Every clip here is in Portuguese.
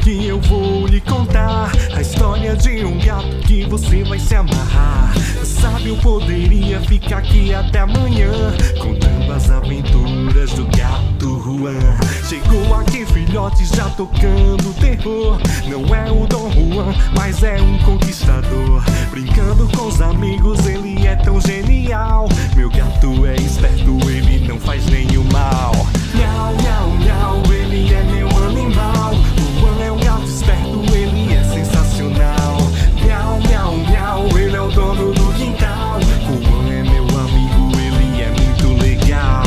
que eu vou lhe contar a história de um gato que você vai se amarrar. Sabe, eu poderia ficar aqui até amanhã contando as aventuras do Gato Juan. Chegou aqui, filhote, já tocando terror. Não é o Dom Juan, mas é um conquistador. Brincando com os amigos, ele é tão genial. Meu gato é esperto, ele não faz nenhum mal. Miau, miau, miau, ele é meu animal. O Juan é um gato esperto, ele é sensacional. Miau, miau, miau, ele é o dono do quintal. O Juan é meu amigo, ele é muito legal.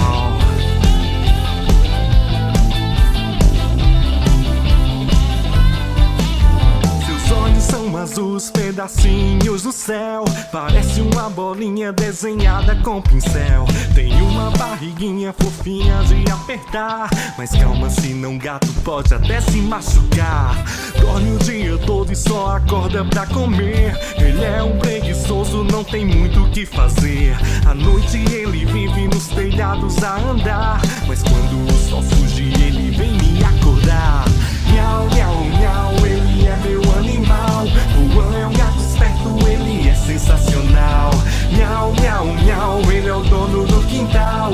Seus olhos são azuis, pedacinhos do céu. Parece uma bolinha desenhada com pincel. Tem uma barriguinha fofinha de apertar. Mas calma, senão gato pode até se machucar. Dorme o dia todo e só acorda pra comer. Ele é um preguiçoso, não tem muito o que fazer. À noite ele vive nos telhados a andar. Mas quando o sol surge ele vem me acordar. Miau, miau, miau, ele é meu animal. O Juan é um gato esperto, ele é sensacional. Miau, miau, miau, ele é o dono do quintal.